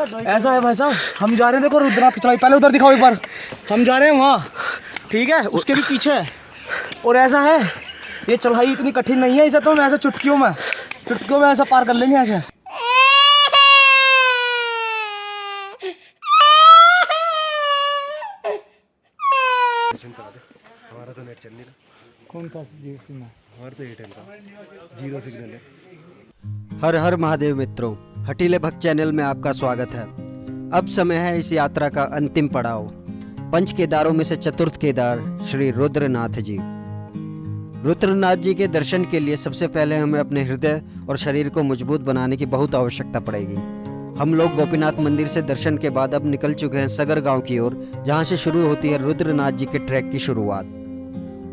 ऐसा है भाई साहब, हम जा रहे हैं, देखो रुद्रनाथ की चढ़ाई, पहले उधर दिखाओ एक बार, हम जा रहे हैं वहाँ, ठीक है, उसके भी पीछे है। और ऐसा है, ये चढ़ाई इतनी कठिन नहीं है, इसे तो हम ऐसे चुटकियों में ऐसा पार कर लेंगे ऐसे। हमारा तो नेट चल नहीं रहा। कौन सा सिम है? हमारा तो एयरटेल का 0 सिग्नल है। हर हर महादेव मित्रों, हटीले भक्त चैनल में आपका स्वागत है। अब समय है इस यात्रा का अंतिम पड़ाव, पंच केदारों में से चतुर्थ केदार श्री रुद्रनाथ जी। रुद्रनाथ जी के दर्शन के लिए सबसे पहले हमें अपने हृदय और शरीर को मजबूत बनाने की बहुत आवश्यकता पड़ेगी। हम लोग गोपीनाथ मंदिर से दर्शन के बाद अब निकल चुके हैं सगर गांव की ओर, जहां से शुरू होती है रुद्रनाथ जी के ट्रैक की शुरुआत।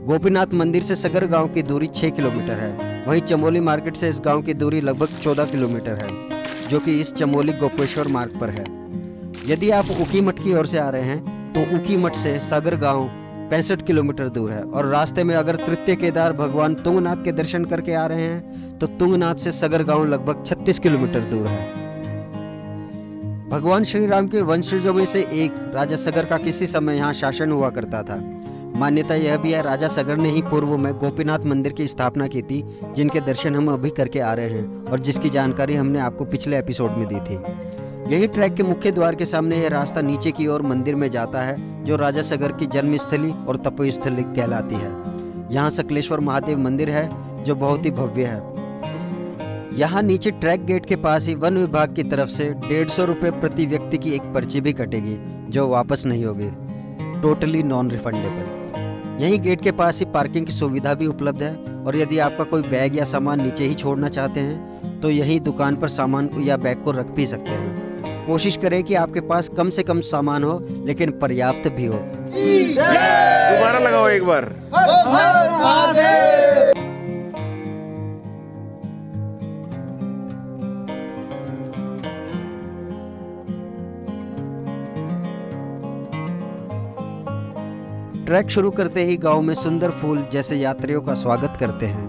गोपीनाथ मंदिर से सगर गांव की दूरी 6 किलोमीटर है। वहीं चमोली मार्केट से इस गांव की दूरी लगभग 14 किलोमीटर है, जो कि इस चमोली गोपेश्वर मार्ग पर है। यदि आप उकी मठ की ओर से आ रहे हैं तो उकी मठ से सागर गांव 65 किलोमीटर दूर है, और रास्ते में अगर तृतीय केदार भगवान तुंगनाथ के दर्शन करके आ रहे हैं तो तुंगनाथ से सगर गांव लगभग 36 किलोमीटर दूर है। भगवान श्री राम के वंशजों में से एक राजा सगर का किसी समय यहाँ शासन हुआ करता था। मान्यता यह भी है राजा सगर ने ही पूर्व में गोपीनाथ मंदिर की स्थापना की थी, जिनके दर्शन हम अभी करके आ रहे हैं और जिसकी जानकारी हमने आपको पिछले एपिसोड में दी थी। यही ट्रैक के मुख्य द्वार के सामने यह रास्ता नीचे की ओर मंदिर में जाता है, जो राजा सगर की जन्मस्थली और तपोस्थली कहलाती है। यहाँ सकलेश्वर महादेव मंदिर है, जो बहुत ही भव्य है। यहाँ नीचे ट्रैक गेट के पास ही वन विभाग की तरफ से 150 रुपये प्रति व्यक्ति की एक पर्ची भी कटेगी, जो वापस नहीं होगी, टोटली नॉन रिफंडेबल। यहीं गेट के पास ही पार्किंग की सुविधा भी उपलब्ध है, और यदि आपका कोई बैग या सामान नीचे ही छोड़ना चाहते हैं तो यहीं दुकान पर सामान को या बैग को रख भी सकते हैं। कोशिश करें कि आपके पास कम से कम सामान हो, लेकिन पर्याप्त भी हो। दोबारा लगाओ एक बार। ट्रैक शुरू करते ही गांव में सुंदर फूल जैसे यात्रियों का स्वागत करते हैं।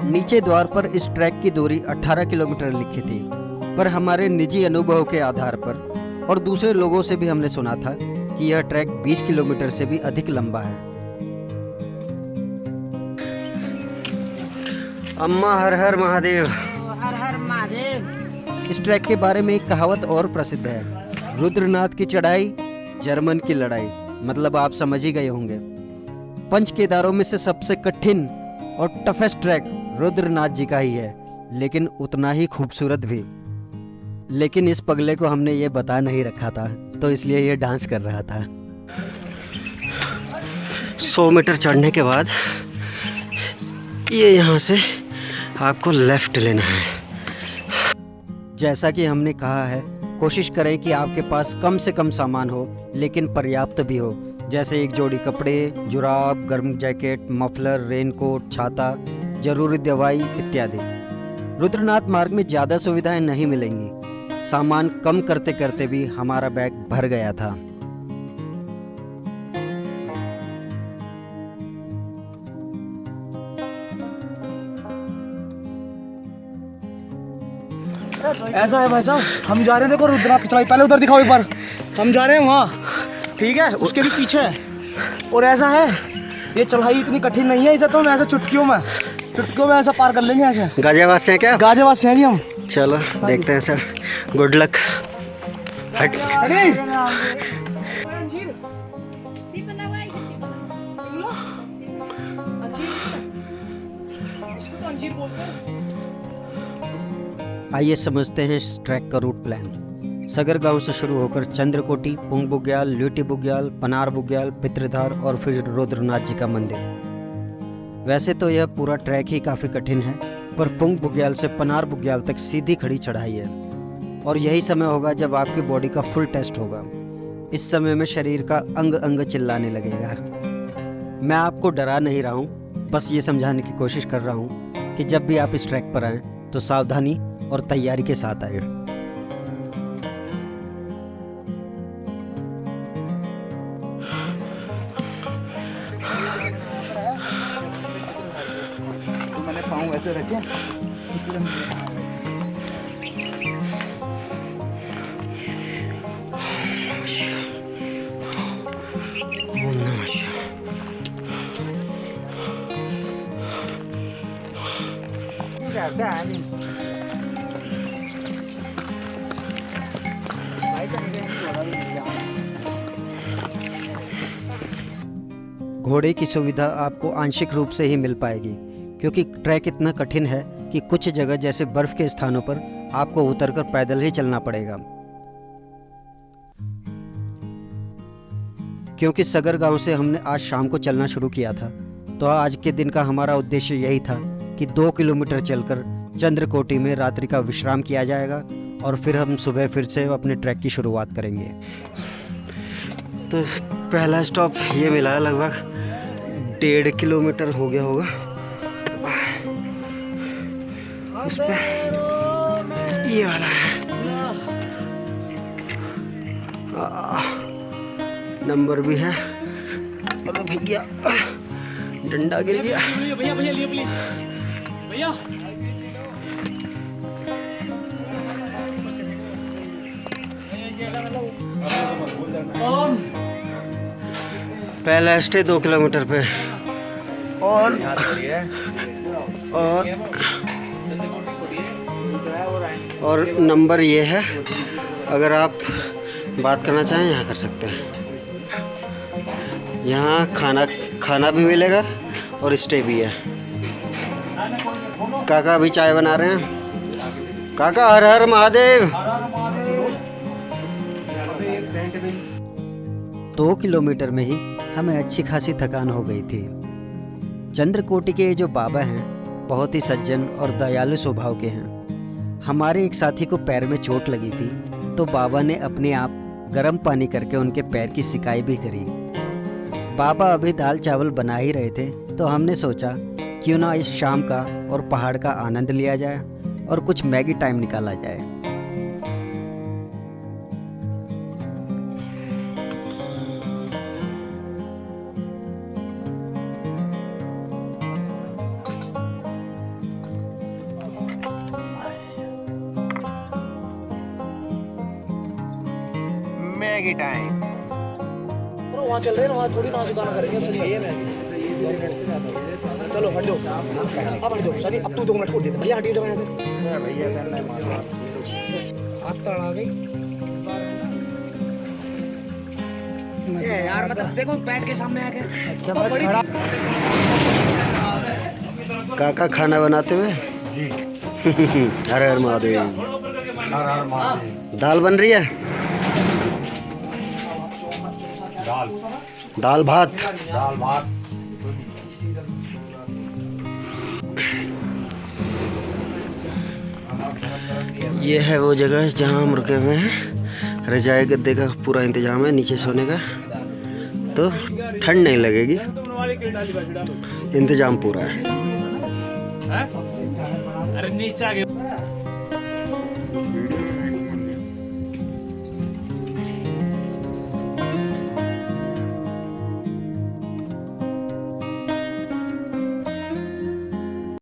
नीचे द्वार पर इस ट्रैक की दूरी 18 किलोमीटर लिखी थी, पर हमारे निजी अनुभव के आधार पर और दूसरे लोगों से भी हमने सुना था कि यह ट्रैक 20 किलोमीटर से भी अधिक लंबा है। अम्मा हर हर महादेव। हर हर महादेव। इस ट्रैक के बारे में एक कहावत और प्रसिद्ध है, रुद्रनाथ की चढ़ाई जर्मन की लड़ाई। मतलब आप समझ ही गए होंगे। पंच केदारों में से सबसे कठिन और टफेस्ट ट्रैक रुद्रनाथ जी का ही है, लेकिन उतना ही खूबसूरत भी। लेकिन इस पगले को हमने ये बता नहीं रखा था, तो इसलिए ये डांस कर रहा था। 100 मीटर चढ़ने के बाद ये यहाँ से आपको लेफ्ट लेना है। जैसा कि हमने कहा है, कोशिश करें कि आपके पास कम से कम सामान हो, लेकिन पर्याप्त भी हो, जैसे एक जोड़ी कपड़े, जुराब, गर्म जैकेट, मफलर, रेनकोट, छाता, जरूरी दवाई इत्यादि। रुद्रनाथ मार्ग में ज़्यादा सुविधाएं नहीं मिलेंगी। सामान कम करते करते भी हमारा बैग भर गया था। ऐसा है भाई साहब, हम जा रहे हैं, देखो रुद्रनाथ की चढ़ाई, पहले उधर दिखाओ एक बार, हम जा रहे हैं वहाँ, ठीक है, उसके भी पीछे है। और ऐसा है, ये चढ़ाई इतनी कठिन नहीं है, इसे तो हम ऐसे चुटकियों में ऐसा पार कर लेंगे ऐसे। गाजियाबाद से हैं क्या? गाजियाबाद से हैं जी हम। चलो देखते हैं सर, गुड लक। हट। आइए समझते हैं इस ट्रैक का रूट प्लान। सगर गांव से शुरू होकर चंद्रकोटी, पुंग बुग्याल, ल्यूटी बुग्याल, पनार बुग्याल, पितृधार और फिर रुद्रनाथ जी का मंदिर। वैसे तो यह पूरा ट्रैक ही काफ़ी कठिन है, पर पुंग बुग्याल से पनार बुग्याल तक सीधी खड़ी चढ़ाई है, और यही समय होगा जब आपकी बॉडी का फुल टेस्ट होगा। इस समय में शरीर का अंग अंग चिल्लाने लगेगा। मैं आपको डरा नहीं रहा हूँ, बस ये समझाने की कोशिश कर रहा हूँ कि जब भी आप इस ट्रैक पर आएँ तो सावधानी और तैयारी के साथ आएँ। तो मैंने पाँव ऐसे रखे, घोड़े की सुविधा आपको आंशिक रूप से ही मिल पाएगी, क्योंकि ट्रैक इतना कठिन है कि कुछ जगह जैसे बर्फ के स्थानों पर आपको उतरकर पैदल ही चलना पड़ेगा। क्योंकि सगर गांव से हमने आज शाम को चलना शुरू किया था, तो आज के दिन का हमारा उद्देश्य यही था कि 2 किलोमीटर चलकर चंद्रकोटी में रात्रि का विश्राम किया जाएगा और फिर हम सुबह फिर से अपने ट्रैक की शुरुआत करेंगे। तो पहला स्टॉप ये मिला है, लगभग 1.5 किलोमीटर हो गया होगा। उस पे ये वाला है, नंबर भी है। अरे भैया डंडा गिर गया। भैया भैया लिए प्लीज भैया। पहला स्टे 2 किलोमीटर पे और नंबर ये है, अगर आप बात करना चाहें यहाँ कर सकते हैं। यहाँ खाना भी मिलेगा और स्टे भी है। काका अभी चाय बना रहे हैं। काका हर हर महादेव। 2 किलोमीटर में ही हमें अच्छी खासी थकान हो गई थी। चंद्रकोटि के जो बाबा हैं बहुत ही सज्जन और दयालु स्वभाव के हैं। हमारे एक साथी को पैर में चोट लगी थी, तो बाबा ने अपने आप गर्म पानी करके उनके पैर की सिकाई भी करी। बाबा अभी दाल चावल बना ही रहे थे, तो हमने सोचा क्यों ना इस शाम का और पहाड़ का आनंद लिया जाए और कुछ मैगी टाइम निकाला जाए। Maggi time. वहाँ चल रहे हैं, वहाँ थोड़ी नाच गाना करेंगे। चलो हट जाओ, अब हट जाओ। सनी अब तू 2 मिनट छोड़ देते भैया, हटिए जब यहाँ से। आप तड़ आ गई यार, मतलब देखो पैट के सामने आके बड़ी काका खाना बनाते हुए हर हर महादेव। दाल बन रही है, दाल भात। ये है वो जगह जहाँ हम रुके हुए हैं। रजाई गद्दे का पूरा इंतजाम है नीचे सोने का, तो ठंड नहीं लगेगी, इंतजाम पूरा है। अरे नीचे आ गए।